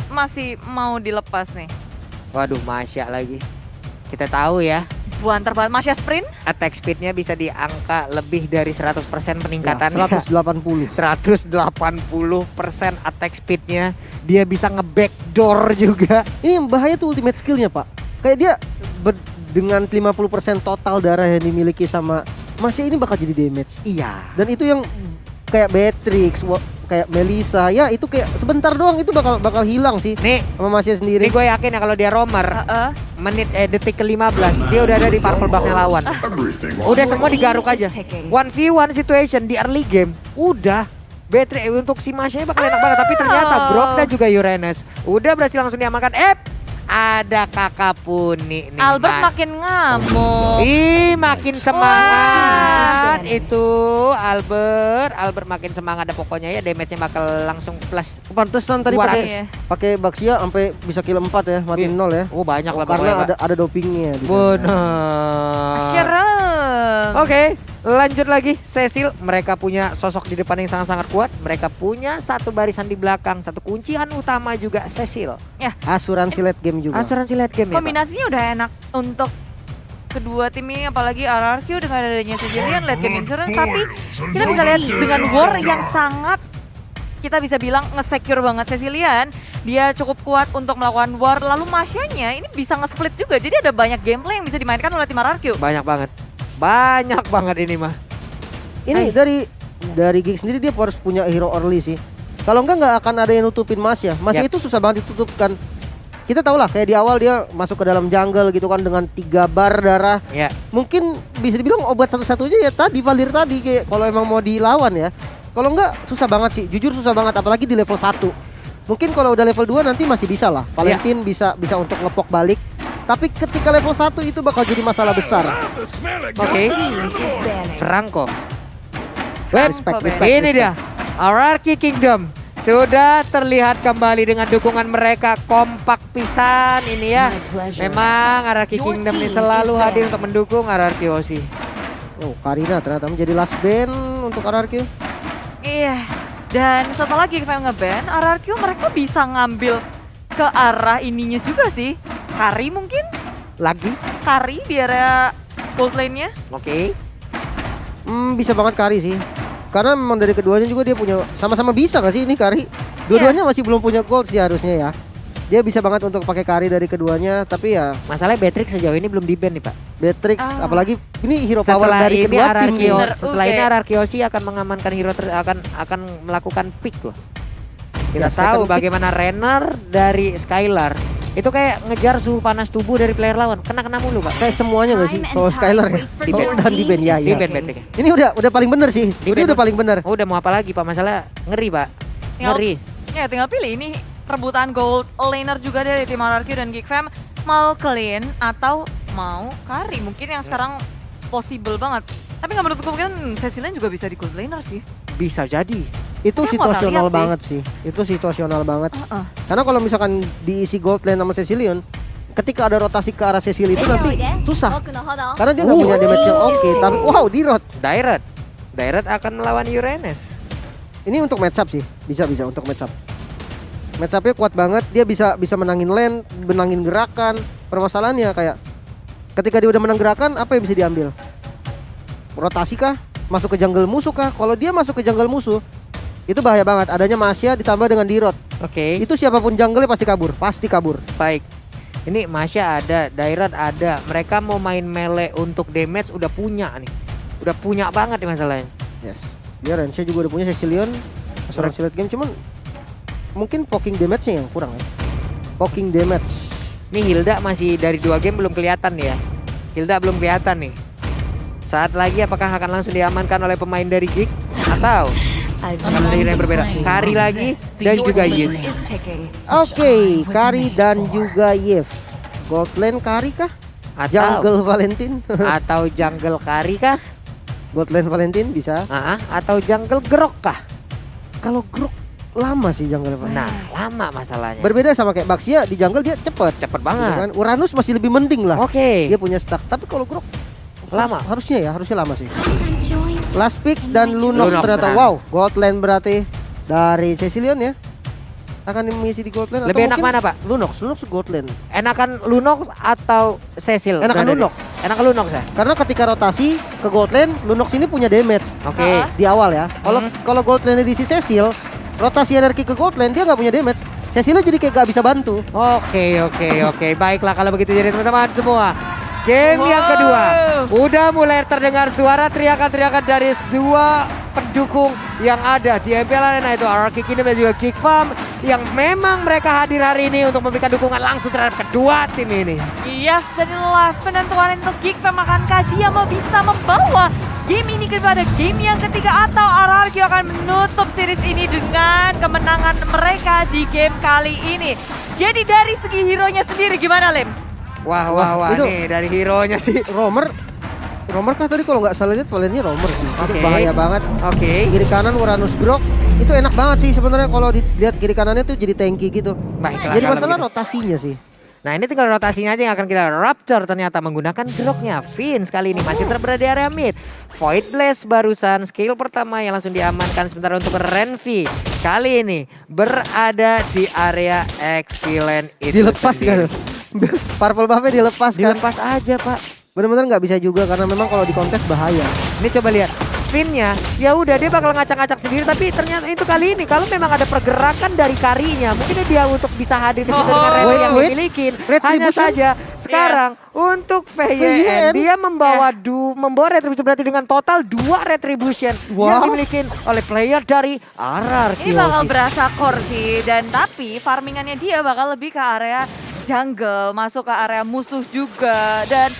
masih mau dilepas nih? Waduh, Masya lagi. Kita tahu ya, Buantar banget, Masya sprint. attack speednya bisa di angka lebih dari 100% peningkatan. 180. 180% attack speednya. Dia bisa nge-backdoor juga. Ini yang bahaya tuh ultimate skillnya Pak. Kayak dia dengan 50% total darah yang dimiliki sama Masya ini bakal jadi damage. Iya. Dan itu yang kayak Beatrix, kayak Melissa, ya itu kayak sebentar doang itu bakal hilang sih Nih, sama Masya sendiri. gue yakin ya kalau dia roamer detik ke-15 dia udah ada di purple buff-nya lawan. Udah semua digaruk aja. 1v1 situation di early game. Udah Beatrix untuk si Masya bakal enak banget. Tapi ternyata Grok dan juga Uranus udah berhasil langsung diamankan. Ada kakak Puni nih. Albert makin ngamuk. Ih, makin semangat itu Albert makin semangat. Ada pokoknya ya, damage-nya bakal langsung plus. Pantesan tadi 200. pakai Baxia sampai bisa kill 4 ya, mati 0 ya. Oh, banyak lah Karena pokoknya, ada dopingnya di sana. bener. Serem. Oke, lanjut lagi. Cecil, mereka punya sosok di depan yang sangat-sangat kuat. Mereka punya satu barisan di belakang, satu kuncian utama juga Cecil. Asuransi late game juga. Asuransi late game ya, Pak? Kombinasinya udah enak untuk kedua tim ini, apalagi RRQ dengan adanya Cecilian late game insurance. Tapi kita bisa lihat dengan war yang sangat, kita bisa bilang nge-secure banget Cecilian. Dia cukup kuat untuk melakukan war. Lalu Masyanya ini bisa nge-split juga. Jadi ada banyak gameplay yang bisa dimainkan oleh tim RRQ. Banyak banget ini mah. Ini dari Gig sendiri dia harus punya hero early sih. Kalau nggak akan ada yang nutupin Masya. Masya itu susah banget ditutupkan. Kita tahu lah kayak di awal dia masuk ke dalam jungle gitu kan dengan 3 bar darah. Ya. Mungkin bisa dibilang obat satu-satunya ya tadi Valir tadi kayak kalau emang mau dilawan ya. Kalau nggak susah banget sih. Jujur susah banget apalagi di level 1. Mungkin kalau udah level 2 nanti masih bisa lah. Valentine bisa untuk ngepok balik. Tapi ketika level 1 itu bakal jadi masalah besar. Oke. Franco. Respect. Ini dia. RRQ Kingdom sudah terlihat kembali dengan dukungan mereka kompak pisan ini ya. Memang RRQ Kingdom ini selalu hadir untuk mendukung RRQ Osi. Oh, Karina ternyata menjadi last band untuk RRQ. Iya. Dan setelah lagi kita nge-ban, RRQ mereka bisa ngambil ke arah ininya juga sih. Kari mungkin? Lagi? Kari di area gold lane-nya. Oke. Bisa banget Kari sih. Karena memang dari keduanya juga dia punya sama-sama bisa gak sih ini Kari? Dua-duanya masih belum punya gold sih harusnya ya. Dia bisa banget untuk pakai Kari dari keduanya, tapi ya masalahnya Beatrix sejauh ini belum di-ban nih, Pak. Beatrix apalagi ini hero power Setelah dari ini kedua tim nih. Setelah ini RRQ Osi akan mengamankan hero akan melakukan pick loh. Kita Ya, tahu second pick. bagaimana Renner dari Skylar itu kayak ngejar suhu panas tubuh dari player lawan. Kena mulu, Pak. Kayak semuanya gak sih? Kalau Skylar ya. Dan di band ya. Di-ban Beatrix. Ini udah paling bener sih. Ini udah paling bener. Oh, udah mau apa lagi, Pak? Masalah ngeri, Pak. Ngeri. Ya tinggal pilih ini rebutan gold laner juga dari tim RRQ dan Geek Fam. Mau clean atau mau Kari. Mungkin yang sekarang possible banget. Tapi nggak menutup kemungkinan Cecilian juga bisa di gold laner sih. Bisa jadi. Itu Tapi aku nggak situasional lihat banget sih. Itu situasional banget. Heeh. Karena kalau misalkan diisi gold lane sama Cecilion, ketika ada rotasi ke arah Cecil itu nanti susah. Karena dia nggak punya damage yang oke. Tapi wow, dirot. Direct akan melawan Uranus. Ini untuk match up sih. Bisa untuk match up. Match up-nya kuat banget. Dia bisa menangin lane, menangin gerakan. Permasalahannya kayak ketika dia udah menang gerakan, apa yang bisa diambil? Rotasi kah? Masuk ke jungle musuh kah? Kalau dia masuk ke jungle musuh, itu bahaya banget. Adanya Masya ditambah dengan Dirot. Oke. Itu siapapun jungle pasti kabur. Baik. Ini Masya ada, Direct ada. Mereka mau main melee untuk damage udah punya nih. Udah punya banget nih masalahnya. Yes. Dia Rensha juga udah punya Cecilion. Asuransi late game cuman mungkin poking damage-nya yang kurang ya. Poking damage. Nih Hilda masih dari 2 game belum kelihatan ya. Hilda belum kelihatan nih. Saat lagi apakah akan langsung diamankan oleh pemain dari Geek atau akan menjadi yang berbeda? Kari lagi dan juga Yif. Oke, Kari dan juga Yif. Gold lane Kari kah? Jungle Valentine. Atau jungle Kari kah? Gold lane Valentine bisa. Atau jungle Grok kah? Kalau Grok lama sih jungle Valentine. Nah, lama masalahnya. Berbeda sama kayak Baxia di jungle dia cepet banget. Gitu kan? Uranus masih lebih mending lah. Oke. Dia punya stack. Tapi kalau Grok Lama. Harusnya lama sih. Last pick dan Lunox ternyata. nah. Wow, gold lane berarti dari Cecilion ya. akan mengisi di gold lane. Lebih atau enak mungkin mana, Pak? Lunox gold lane. Enakan Lunox atau Cecil? Enakan berada di- Lunox. Enakan Lunox ya? Karena ketika rotasi ke gold lane, Lunox ini punya damage Oke. di awal ya. Kalau gold lane di si Cecil, rotasi energi ke gold lane dia nggak punya damage. Cecilnya jadi kayak gak bisa bantu. Oke. Baiklah kalau begitu jadi teman-teman semua. Game yang kedua. Udah mulai terdengar suara teriakan-teriakan dari dua pendukung yang ada di MPL Arena, itu RRQ Kingdom dan juga Geek Farm, yang memang mereka hadir hari ini untuk memberikan dukungan langsung terhadap kedua tim ini. Yes, dan inilah penentuan untuk Geek Fam, akankah dia mau bisa membawa game ini kepada game yang ketiga atau RRQ akan menutup series ini dengan kemenangan mereka di game kali ini. Jadi dari segi hero-nya sendiri gimana, Lim? Wah, itu- nih dari hero-nya sih. Romer kah tadi kalau nggak salah lihat valennya Romer sih. Itu Oke. bahaya banget. Oke. Kiri kanan Uranus Grok itu enak banget sih sebenarnya kalau dilihat kiri kanannya tuh jadi tanky gitu. Baiklah, Jadi kalau masalah begitu. rotasinya sih. Nah ini tinggal rotasinya aja yang akan kita Raptor ternyata menggunakan Groknya. Vince kali ini masih berada di area mid. Void Blast barusan skill pertama yang langsung diamankan, sementara untuk Renvi kali ini berada di area XP lane itu Dilepas sendiri. kan. Purple buff-nya dilepas kan. Dilepas aja Pak. Bener-bener nggak bisa juga karena memang kalau di kontes bahaya. Ini coba lihat. Finnya ya udah dia bakal ngacak-ngacak sendiri, tapi ternyata itu kali ini kalau memang ada pergerakan dari karinya mungkin dia untuk bisa hadir di situ dengan retri yang Wait. dimiliki. Hanya Retribution? saja sekarang untuk VYN dia membawa membawa retribution, berarti dengan total 2 retribution yang Wow. dimiliki oleh player dari RRQ. Ini bakal berasa core sih, dan tapi farmingannya dia bakal lebih ke area jungle, masuk ke area musuh juga. Dan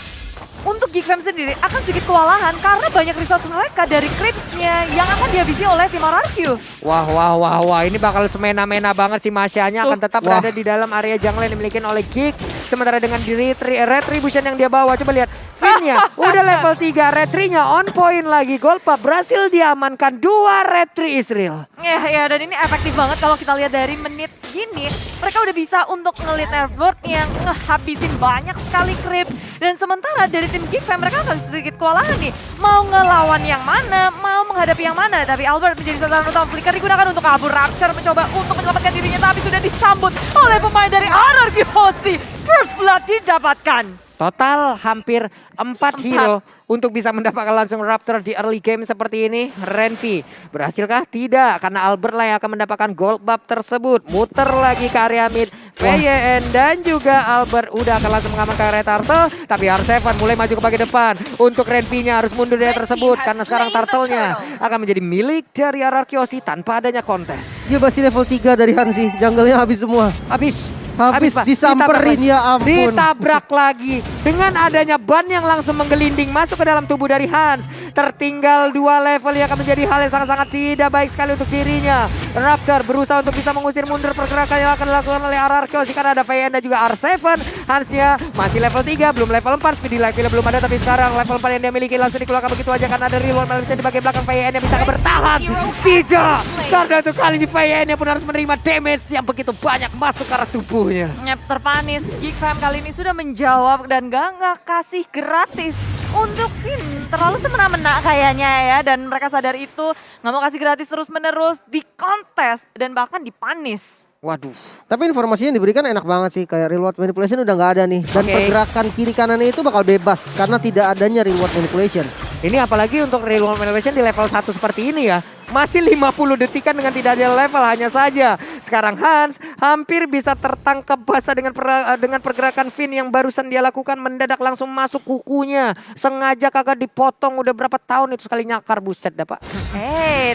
untuk Geek Fam sendiri akan sedikit kewalahan karena banyak resource mereka dari creeps-nya yang akan dihabisi oleh tim RRQ. Wah, ini bakal semena-mena banget sih. Masyanya akan tetap Wah. berada di dalam area jungle yang dimiliki oleh Geek. Sementara dengan diri retribution yang dia bawa, coba lihat Finnya udah level 3, retrinya on point lagi. Golpa berhasil diamankan, 2 retri Israel. Ya, dan ini efektif banget kalau kita lihat dari menit segini. Mereka udah bisa untuk ngelit Airboard yang ngehabisin banyak sekali creep. Dan sementara dari tim Geek Fam mereka akan sedikit kewalahan nih. Mau ngelawan yang mana, mau menghadapi yang mana. Tapi Albert menjadi sasaran utama, Flicker digunakan untuk kabur. Rapture mencoba untuk menyelamatkan dirinya, tapi sudah disambut oleh pemain dari RRQ Hoshi. First Blood didapatkan. Total hampir 4 hero untuk bisa mendapatkan langsung Raptor di early game seperti ini. Renvi berhasilkah? Tidak, karena Albert lah yang akan mendapatkan gold buff tersebut. Muter lagi ke area mid. VYN dan juga Albert udah akan langsung mengamankan area Turtle. Tapi R7 mulai maju ke bagian depan. Untuk Renvi-nya harus mundur dari tersebut karena sekarang Turtle-nya akan menjadi milik dari RRQ Hoshi tanpa adanya kontes. Dia masih level 3 dari Hansi, jungle-nya habis semua. Habis Habis Pak. disamperin, Ditabrak ya ampun. Ditabrak lagi dengan adanya ban yang langsung menggelinding masuk ke dalam tubuh dari Hans. Tertinggal 2 level yang akan menjadi hal yang sangat-sangat tidak baik sekali untuk dirinya. Raptor berusaha untuk bisa mengusir mundur pergerakan yang akan dilakukan oleh RRQ Hoshi karena ada VN dan juga R7. Hansnya masih level 3, belum level 4. Speedy life belum ada, tapi sekarang level 4 yang dia miliki langsung dikeluarkan begitu aja karena ada reload Malaysia di bagian belakang. VN yang bisa bertahan. Tidak, karena untuk kali ini VN yang pun harus menerima damage yang begitu banyak masuk ke arah tubuh. Nyep, terpanis. Geek Fam kali ini sudah menjawab dan gak kasih gratis untuk Vin. Terlalu semena-mena kayaknya ya, dan mereka sadar itu, nggak mau kasih gratis terus-menerus di kontes dan bahkan dipanis. Waduh. Tapi informasinya yang diberikan enak banget sih, kayak reward manipulation udah nggak ada nih. Dan Oke. pergerakan kiri kanannya itu bakal bebas karena tidak adanya reward manipulation. Ini apalagi untuk real elevation di level 1 seperti ini ya. Masih 50 detikan dengan tidak ada level hanya saja. Sekarang Hans hampir bisa tertangkap basah dengan pergerakan Finn yang barusan dia lakukan, mendadak langsung masuk kukunya. Sengaja kagak dipotong, udah berapa tahun itu sekali nyakar, buset dah Pak.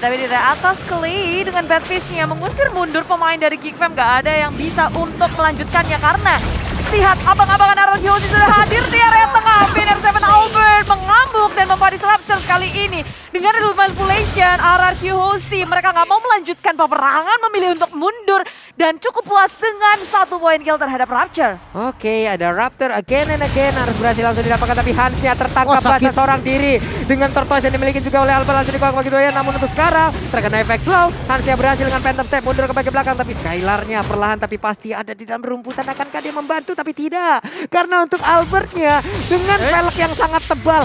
Tapi di atas Klee dengan bad fish-nya mengusir mundur pemain dari Geek Fam, gak ada yang bisa untuk melanjutkannya karena lihat abang-abangan RRQ Hoshi sudah hadir di area tengah. R7 Albert mengamuk dan mempadis Rapture kali ini. Dengan real manipulation, RRQ Hoshi mereka nggak mau melanjutkan peperangan, memilih untuk mundur dan cukup puas dengan 1 poin kill terhadap Rapture. Oke, ada Raptor again and again harus berhasil langsung didapatkan, tapi Hansnya tertangkap Wah, sakit. basah seorang diri dengan tortoise yang dimiliki juga oleh Albert langsung dikeluarkan begitu ya. Namun untuk sekarang terkena efek slow, Hansnya berhasil dengan phantom tap mundur ke bagian belakang, tapi Skylarnya perlahan tapi pasti ada di dalam rumputan. Akankah dia membantu? Tapi tidak, karena untuk Albertnya dengan velg yang sangat tebal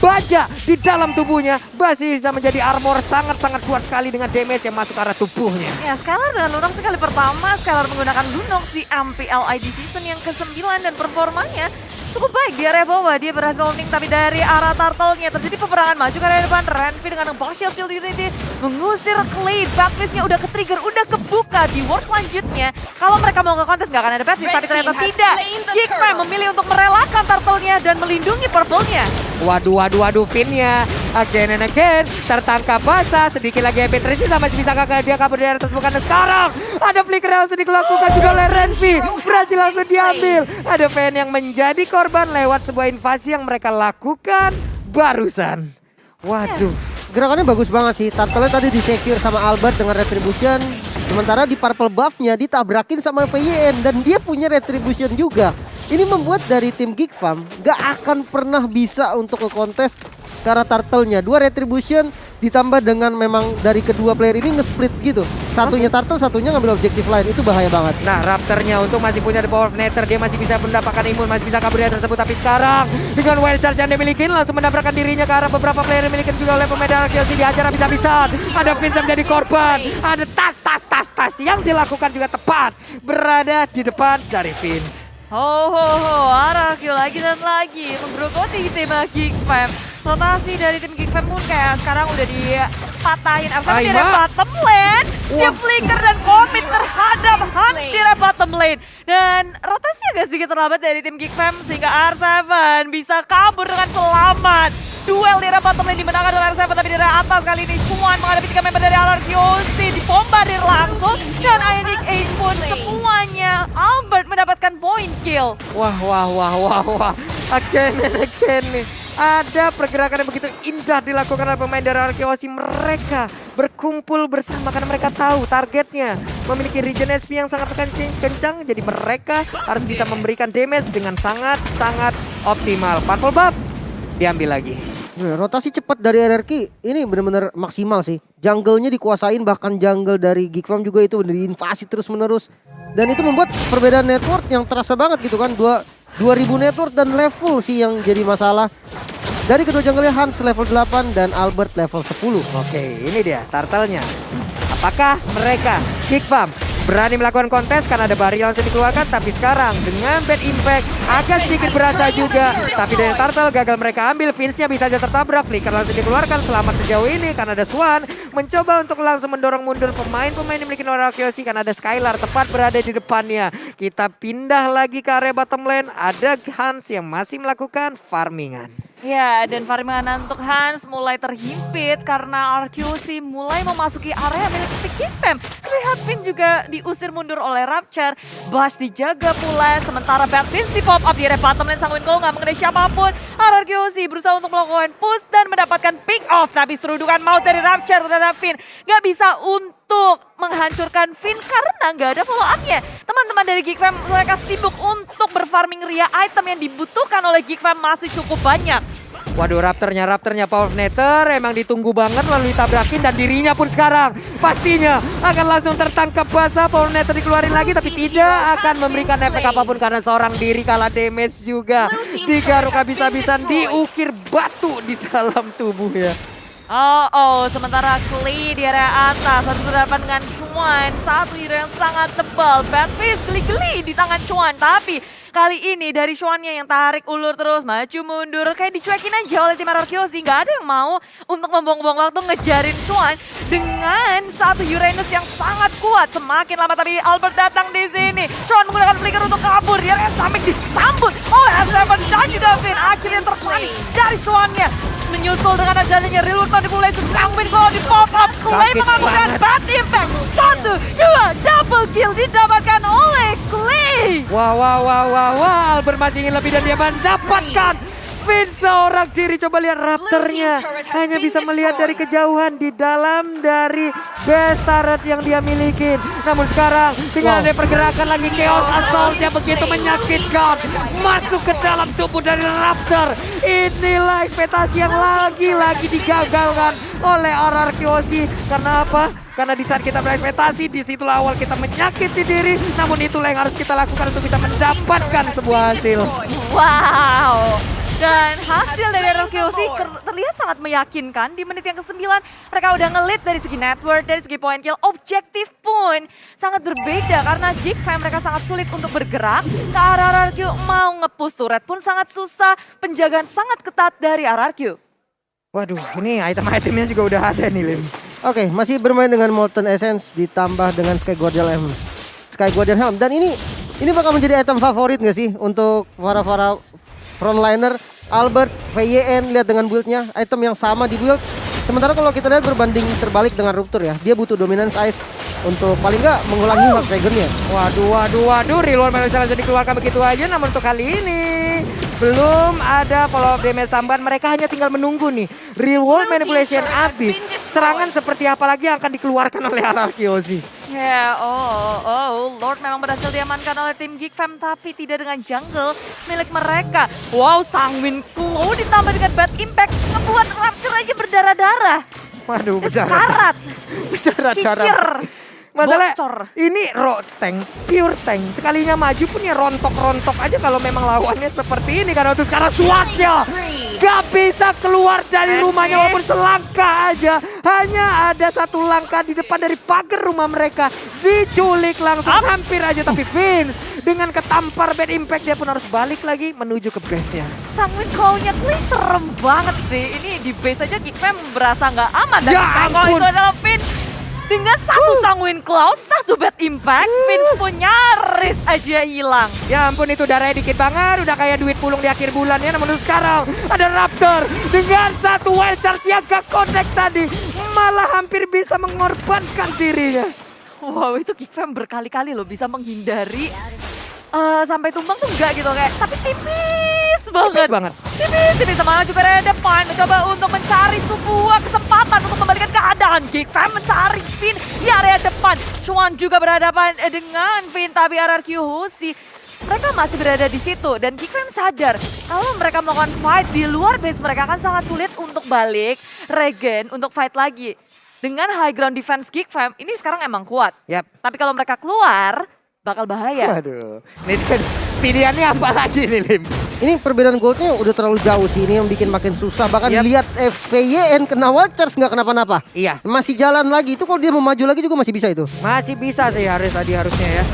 baja di dalam tubuhnya masih bisa menjadi armor sangat-sangat kuat sekali dengan damage yang masuk ke arah tubuhnya. Ya, Skylar dengan Lunox sekali pertama, Skylar menggunakan Lunox di MPLID season yang ke-9 dan performanya cukup baik di area bawah. Dia berhasil landing tapi dari arah turtle-nya terjadi peperangan maju ke area depan. Renvi dengan partial shield unity mengusir Clay. Backlist-nya udah ke-trigger, udah kebuka di war selanjutnya. Kalau mereka mau nge-contest nggak akan ada backlist, tapi ternyata tidak. Geekfam memilih untuk merelakan turtle-nya dan melindungi purple-nya. Waduh, Finn-nya again and again tertangkap basah. Sedikit lagi Epic Tracy masih bisa kakak dia kabur dari atas, bukan sekarang. Ada flicker yang harus dilakukan juga oleh Renvi. Berhasil langsung diambil. Ada fan yang menjadi korban lewat sebuah invasi yang mereka lakukan barusan. Waduh. Gerakannya bagus banget sih. Turtle tadi di-secure sama Albert dengan Retribution. Sementara di purple buff-nya ditabrakin sama VYN dan dia punya Retribution juga. Ini membuat dari tim Geekfam gak akan pernah bisa untuk nge-contest karena turtle-nya. 2 Retribution ditambah dengan memang dari kedua player ini nge-split gitu. Satunya turtle, satunya ngambil objektif lain. Itu bahaya banget. Nah, Raptor-nya untuk masih punya the power of Nether. Dia masih bisa mendapatkan imun, masih bisa kabur dari tersebut. Tapi sekarang dengan wild charge yang dia miliki langsung mendapatkan dirinya ke arah beberapa player yang dimiliki juga oleh pemain Arkeosi. Dihajar habis-habisan. Ada Vince yang menjadi korban. Ada tas yang dilakukan juga tepat berada di depan dari Vince. Arahkyo lagi dan lagi menggerogoti tim Geekfam. Rotasi dari tim Geekfam pun kayak sekarang udah dipatahin. Arsa di area bottom lane. Dia flicker dan komit terhadap Hans di area bottom lane. Dan rotasinya agak sedikit terlambat dari tim Geekfam sehingga R7 bisa kabur dengan selamat. Duel di area bottom lane dimenangkan oleh R7, tapi di area atas kali ini Chuan menghadapi 3 member dari Arkeosi dibombardir langsung. Dan Ionic 8 pun semuanya Albert mendapatkan point kill. Wah. Again nih. Ada pergerakan yang begitu indah dilakukan oleh pemain dari Arkeosi. Mereka berkumpul bersama karena mereka tahu targetnya memiliki regen HP yang sangat kencang. Jadi mereka harus bisa memberikan damage dengan sangat optimal. Purple buff diambil lagi. Rotasi cepat dari RRQ ini benar-benar maksimal sih. Jungle-nya dikuasain, bahkan jungle dari Geekfam juga itu diinvasi terus-menerus. Dan itu membuat perbedaan network yang terasa banget gitu kan. 2000 network dan level sih yang jadi masalah. Dari kedua jungle-nya Hans level 8 dan Albert level 10. Oke, ini dia turtle-nya. Apakah mereka Geekfam berani melakukan kontes karena ada barrier langsung dikeluarkan? Tapi sekarang dengan bad impact agak sedikit berasa juga. Tapi dari turtle gagal mereka ambil. Vince-nya bisa saja tertabrak. Flicker langsung dikeluarkan. Selamat sejauh ini karena ada Swan mencoba untuk langsung mendorong mundur pemain-pemain yang memiliki Arkeosi karena ada Skylar tepat berada di depannya. Kita pindah lagi ke area bottom lane. Ada Hans yang masih melakukan farmingan. Ya, dan farmingan untuk Hans mulai terhimpit karena Arkeosi mulai memasuki area milik Geekfam. Terlihat Finn juga diusir mundur oleh Rapture. Bash dijaga pula, sementara Baptiste di pop up di area bottom lane. Sang Winko nggak mengenai siapapun. Arkeosi berusaha untuk melakukan push dan mendapatkan pick off. Tapi serudukan maut dari Rapture terhadap Finn nggak bisa untuk menghancurkan Finn karena nggak ada follow up-nya. Teman-teman dari Geekfam mereka sibuk untuk berfarming ria item yang dibutuhkan oleh Geekfam masih cukup banyak. Waduh, Raptornya Power of Nether emang ditunggu banget lalu ditabrakin dan dirinya pun sekarang pastinya akan langsung tertangkap basah. Power of Nether dikeluarin lagi tapi tidak akan memberikan efek apapun karena seorang diri kalah damage juga. Digaruk habis-habisan, diukir batu di dalam tubuhnya. Sementara Clay di area atas harus berhadapan dengan Chuan. Satu hero yang sangat tebal. Baptiste geli-geli di tangan Chuan. Tapi kali ini dari Chuan-nya yang tarik ulur terus, maju mundur. Kayak dicuekin aja oleh tim Arkeosi. Gak ada yang mau untuk membuang-buang waktu ngejarin Chuan dengan satu Uranus yang sangat kuat. Semakin lama tapi Albert datang di sini. Chuan menggunakan flicker untuk kabur. Dia sampai disambut oleh S7 dan juga Finn. Akhirnya terpanik dari Chuan-nya. Menyusul dengan adanya reload dimulai sedang win kalau di pop up. Clay mengakukan bad impact. 1, 2, double kill didapatkan oleh Clay. Wah, Albert masih ingin lebih dan dia mendapatkan Vince seorang diri. Coba lihat Raptornya hanya bisa melihat dari kejauhan di dalam dari base turret yang dia miliki. Namun sekarang tinggal ada pergerakan lagi, Chaos Assault yang begitu menyakitkan masuk ke dalam tubuh dari Raptor. Inilah ekspektasi yang lagi-lagi digagalkan oleh Arkeosi. Karena apa? Karena di saat kita berekspektasi, disitulah awal kita menyakiti diri. Namun itulah yang harus kita lakukan untuk bisa mendapatkan sebuah hasil. Wow. Dan hasil dari RRQC terlihat sangat meyakinkan. Di menit yang ke-9 mereka udah nge-lead dari segi network, dari segi point kill. Objektif pun sangat berbeda karena Geek Fam mereka sangat sulit untuk bergerak. Ke arah RRQ mau nge-push turret pun sangat susah. Penjagaan sangat ketat dari RRQ. Waduh, ini item-itemnya juga udah ada nih, Lim. Oke, masih bermain dengan Molten Essence ditambah dengan Sky Guardian Helm. Dan ini bakal menjadi item favorit nggak sih untuk para frontliner? Albert, VYN, lihat dengan build-nya, item yang sama di build. Sementara kalau kita lihat berbanding terbalik dengan Rupture ya, dia butuh Dominance Ice untuk paling nggak mengulangi Hard Dragon-nya. Waduh, reload bisa langsung dikeluarkan begitu aja. Namun untuk kali ini belum ada follow up damage tambahan. Mereka hanya tinggal menunggu nih real world manipulation habis. Serangan seperti apa lagi yang akan dikeluarkan oleh RRQC? Ya, Lord memang berhasil diamankan oleh tim Geek Fam, tapi tidak dengan jungle milik mereka. Wow, Sangwin Flow ditambah dengan Bad Impact ngebuat Rapture aja berdarah-darah. Waduh, Sekarat. berdarah-darah. Kicir. Masalah Bocor. ini tank, pure tank. Sekalinya maju pun ya rontok-rontok aja kalau memang lawannya seperti ini. Karena untuk sekarang Swatnya gak bisa keluar dari rumahnya walaupun selangkah aja. Hanya ada satu langkah di depan dari pagar rumah mereka. Diculik langsung hampir aja. Tapi Vince dengan ketampar Bad Impact dia pun harus balik lagi menuju ke base-nya. Sangwin Claw-nya tuh serem banget sih. Ini di base aja Geek Fam berasa nggak aman. Dan Ya kalau ampun. itu adalah Vince. Dengan satu Sangwin Claw, satu Bad Impact, Vince pun nyaris aja hilang. Ya ampun, itu darahnya dikit banget, udah kayak duit pulung di akhir bulan ya. Namun sekarang ada Raptor dengan satu wild charge yang gak connect tadi, malah hampir bisa mengorbankan dirinya. Wow, itu Geek Fam berkali-kali loh bisa menghindari sampai tumbang tuh enggak gitu kayak, tapi tipis banget. Tipis sama juga Redepan mencoba untuk mencari sebuah kesempatan untuk membalikan keadaan. Geek Fam mencari Vin di area depan. Chuan juga berhadapan dengan Vin, tapi RRQC mereka masih berada di situ dan Geek Fam sadar kalau mereka melakukan fight di luar base mereka akan sangat sulit untuk balik regen untuk fight lagi. Dengan high ground defense Geek Fam ini sekarang emang kuat. Yap. Tapi kalau mereka keluar bakal bahaya. Waduh, ini kan pilihannya apa lagi nih, Lim? Ini perbedaan goldnya udah terlalu jauh sih, ini yang bikin makin susah. Bahkan lihat FPYN kena wild charge nggak kenapa-napa. Iya. Masih jalan lagi, itu kalau dia mau maju lagi juga masih bisa itu. Masih bisa sih harusnya ya.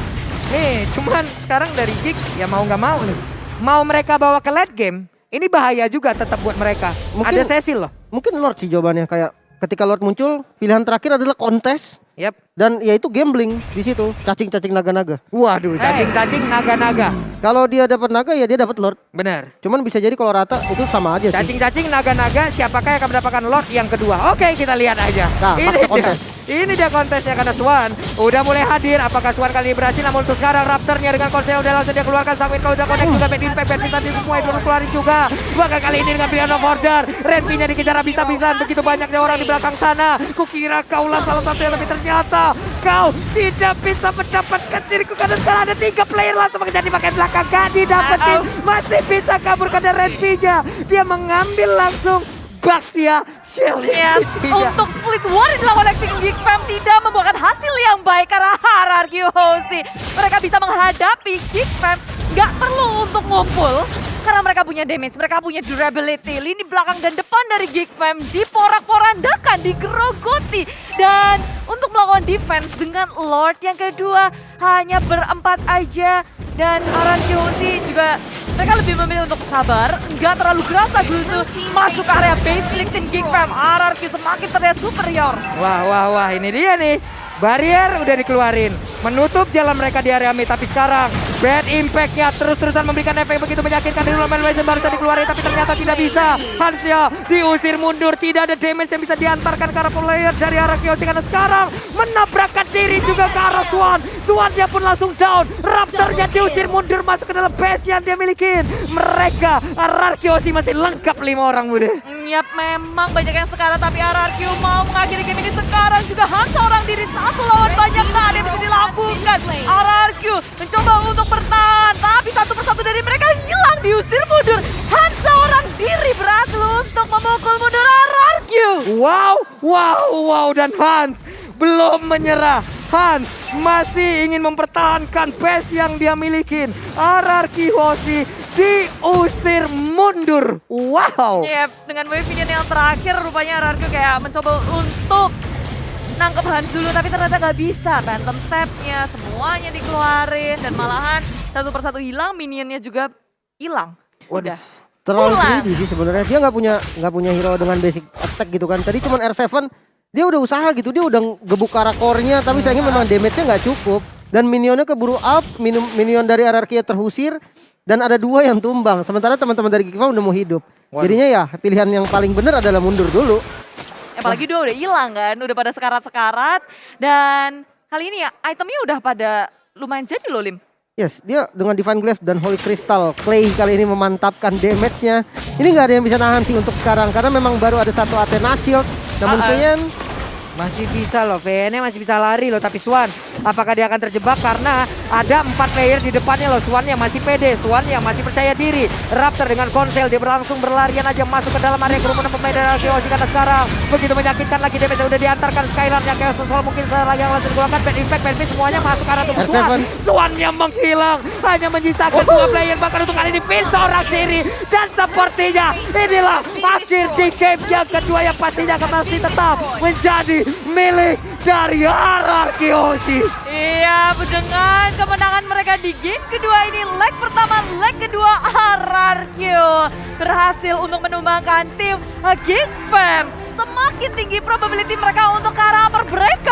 Nih, cuman sekarang dari Geek ya mau nggak mau nih. Mau mereka bawa ke late game, ini bahaya juga tetap buat mereka. Ada Cecil loh. Mungkin Lord sih jawabannya, kayak ketika Lord muncul, pilihan terakhir adalah kontes. Yap. Dan ya itu gambling di situ, cacing-cacing naga-naga. Waduh, cacing-cacing naga-naga. Kalau dia dapat naga ya dia dapat Lord. Benar. Cuman bisa jadi kalau rata itu sama aja sih. Cacing-cacing naga-naga, siapakah yang akan mendapatkan Lord yang kedua? Oke, kita lihat aja. Nah, paksa kontes. Ini dia kontesnya karena Swan udah mulai hadir. Apakah Swan kali ini berhasil? Namun untuk sekarang Raptornya dengan konsepnya udah langsung dia keluarkan. Sangwin kalau udah connect juga Bad Impact, Bad Impact semua itu keluarin juga. Bahkan kali ini dengan pilihan of order, Renvi-nya dikejar habis-habisan. Begitu banyaknya orang di belakang sana. Kukira kaulah salah satu yang lebih, ternyata kau tidak bisa mendapatkan diriku karena sekarang ada 3 player langsung mengejar di bagian belakang. Gak didapetin, masih bisa kabur karena Renvi-nya. Dia mengambil langsung Baxia Shield. Yes, untuk split war yang dilakukan Acting Geek Fam tidak membuahkan hasil yang baik karena RRQC. Mereka bisa menghadapi Geek Fam, nggak perlu untuk ngumpul. Karena mereka punya damage, mereka punya durability. Lini belakang dan depan dari Geek Fam diporak-porandakan, digerogoti. Dan untuk melakukan defense dengan Lord yang kedua hanya berempat aja. Dan RRQC juga mereka lebih memilih untuk sabar, nggak terlalu gerasa dulu masuk ke area base milik tim Geek Fam. RRQ semakin terlihat superior. Wah, ini dia nih. Barrier udah dikeluarin, menutup jalan mereka di area mid. Tapi sekarang Bad Impact-nya terus-terusan memberikan efek begitu menyakitkan. Dari Roman Legend baru saja dikeluarin tapi ternyata tidak bisa. Hansnya diusir mundur, tidak ada damage yang bisa diantarkan ke arah player dari arah Kyoshi. Karena sekarang menabrakkan diri juga ke arah Swan. Swan-nya pun langsung down. Raptor-nya diusir mundur masuk ke dalam base yang dia milikin. Mereka, RRQC masih lengkap 5 orang bude. Yap, memang banyak yang sekarat tapi RRQ mau mengakhiri game ini sekarang juga Hansa orang diri satu lawan banyak nggak ada yang bisa dilakukan. RRQ mencoba untuk bertahan tapi satu persatu dari mereka hilang, diusir mundur. Hansa orang diri berhasil untuk memukul mundur RRQ. Wow, dan Hans belum menyerah. Hans masih ingin mempertahankan base yang dia miliki. RRQ Hoshi diusir mundur. Wow. Yep, dengan wave minion yang terakhir rupanya RRQ kayak mencoba untuk nangkep Hans dulu tapi ternyata nggak bisa. Phantom Step-nya semuanya dikeluarin dan malahan satu persatu hilang, minionnya juga hilang. Udah. Terlalu Pulang. greedy sih sebenarnya. Dia nggak punya hero dengan basic attack gitu kan. Tadi cuman R7 dia udah usaha gitu. Dia udah gebuk core-nya tapi sayangnya memang damage-nya nggak cukup. Dan minionnya keburu up, minion dari RRQ terusir dan ada 2 yang tumbang. Sementara teman-teman dari Kiva udah mau hidup. Jadinya ya pilihan yang paling benar adalah mundur dulu. Apalagi 2 udah hilang kan, udah pada sekarat-sekarat. Dan kali ini ya itemnya udah pada lumayan jadi loh Lim. Yes, dia dengan Divine Glaive dan Holy Crystal Clay kali ini memantapkan damage-nya. Ini nggak ada yang bisa nahan sih untuk sekarang karena memang baru ada satu Athena Shield. Namun Vayne Masih bisa loh, VN masih bisa lari loh. Tapi Swan, apakah dia akan terjebak? Karena ada 4 player di depannya loh. Swan yang masih pede, Swan yang masih percaya diri. Raptor dengan konsel, dia berlangsung berlarian aja masuk ke dalam area kerumunan pemain dari Hoshi. Karena sekarang begitu menyakitkan lagi damage yang udah diantarkan. Skylar yang kayak sosol mungkin lagi yang langsung dikeluarkan. Bad Impact, Bad Fist semuanya masuk ke arah tubuh R7. Swan. Swan yang menghilang, hanya menyisakan 2 player. Bahkan untuk kali ini Finn seorang diri. Dan sepertinya inilah akhir di game yang kedua yang pastinya akan masih tetap menjadi milik dari RRQ Hoshi. Iya, dengan kemenangan mereka di game kedua ini, leg pertama, leg kedua RRQ berhasil untuk menumbangkan tim Geek Fam. Semakin tinggi probability mereka untuk ke arah upper bracket.